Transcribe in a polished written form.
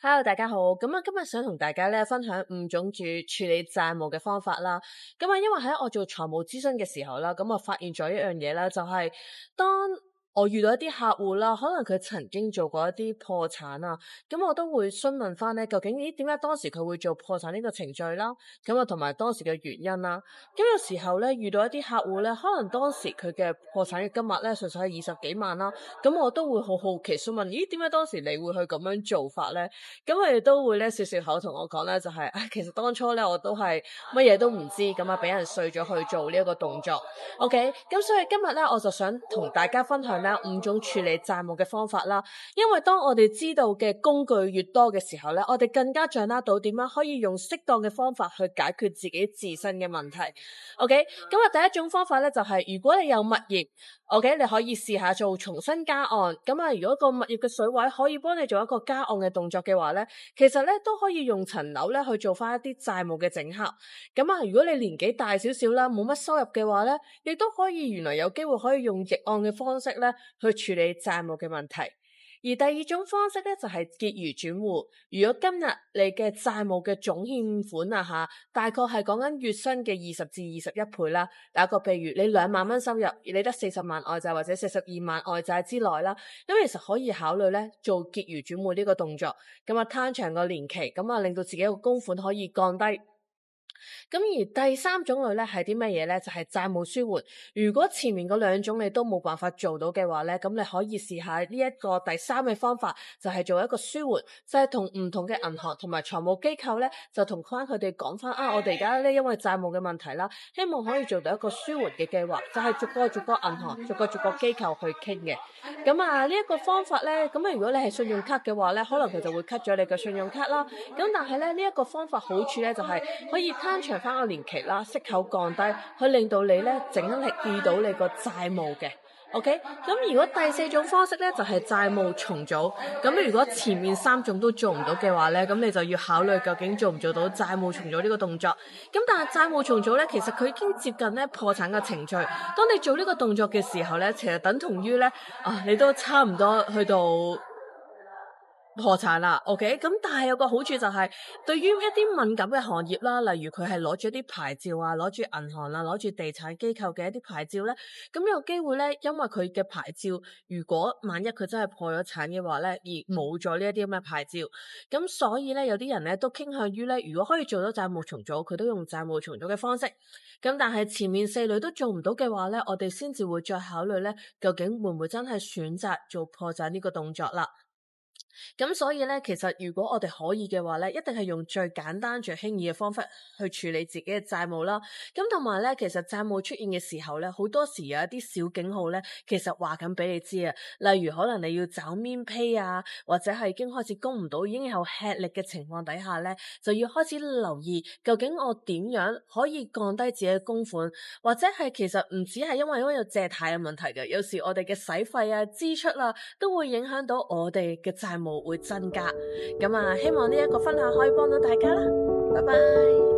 Hello，大家好。今日想同大家咧分享5種處理債務嘅方法啦。因為喺我做財務諮詢嘅時候啦，我發現咗一樣嘢啦，就係當我遇到一啲客戶啦，可能佢曾經做過一啲破產啊，我都會詢問翻咧，究竟點解當時佢會做破產呢個程序啦？同埋當時嘅原因啦。有時候咧遇到一啲客戶咧，可能當時佢嘅破產嘅金額咧，純粹係20幾萬啦，我都會好好奇詢問，點解當時你會去咁樣做法咧？佢哋都會咧笑笑口同我講咧，就係其實當初咧我都係乜嘢都唔知，俾人碎咗去做呢一個動作。OK，咁所以今日咧我就想同大家分享咧5種處理債務嘅方法啦。因為當我哋知道嘅工具越多嘅時候咧，我哋更加掌握到點樣可以用適當嘅方法去解決自己自身嘅問題。OK，第一種方法咧就係如果你有物業，OK，你可以試下做重新加按。如果個物業嘅水位可以幫你做一個加按嘅動作嘅話咧，其實咧都可以用層樓咧去做翻一啲債務嘅整合。如果你年紀大少少啦，冇乜收入嘅話咧，亦都可以原來有機會可以用逆按嘅方式咧去處理債務嘅問題。而第二種方式咧就係結餘轉戶。如果今日你嘅債務嘅總欠款大概係講緊月薪嘅20至21倍啦。打個譬如，你2萬蚊收入，你得40萬外債或者42萬外債之內啦，其實可以考慮咧做結餘轉戶呢個動作，攤長個年期，令到自己個供款可以降低。而第三種類咧係啲乜嘢咧？就係債務舒緩。如果前面嗰2種你都冇辦法做到嘅話咧，咁你可以試下呢一個第三嘅方法，就係做一個舒緩，就係同唔同嘅銀行同埋財務機構咧，就同翻佢哋講翻我哋而家咧因為債務嘅問題啦，希望可以做到一個舒緩嘅計劃，就係逐個銀行、逐個機構去傾嘅。呢一個方法咧，如果你係信用卡嘅話咧，可能佢就會 cut 咗你嘅信用卡啦。但係咧呢一個方法好處咧就係可以攤長翻個年期啦，息口降低，去令到你咧整理到你個債務嘅。OK，如果第四種方式咧就係債務重組。如果前面3種都做唔到嘅話咧，咁你就要考慮究竟做唔做到債務重組呢個動作。但係債務重組咧，其實佢已經接近咧破產嘅程序。當你做呢個動作嘅時候咧，其實等同於咧你都差唔多去到破產啦，OK，但係有個好處就係，對於一啲敏感嘅行業啦，例如佢係攞住一啲牌照啊，攞住銀行啊，攞住地產機構嘅一啲牌照咧，有機會咧，因為佢嘅牌照，如果萬一佢真係破咗產嘅話咧，而冇咗呢一啲咁嘅牌照，所以咧有啲人咧都傾向於咧，如果可以做到債務重組，佢都用債務重組嘅方式。但係前面4類都做唔到嘅話咧，我哋先至會再考慮咧，究竟會唔會真係選擇做破產呢個動作啦。所以咧，其實如果我哋可以嘅話咧，一定係用最簡單、最輕易嘅方法去處理自己嘅債務啦。同埋咧，其實債務出現嘅時候咧，好多時有一啲小警號咧，其實話緊俾你知啊。例如可能你要找面 pay 啊，或者係已經開始供唔到，已經有吃力嘅情況底下咧，就要開始留意究竟我點樣可以降低自己嘅供款，或者係其實唔止係因為有借貸嘅問題嘅，有時我哋嘅使費啊、支出啊，都會影響到我哋嘅債務會增加。希望呢一個分享可以幫到大家啦，拜拜。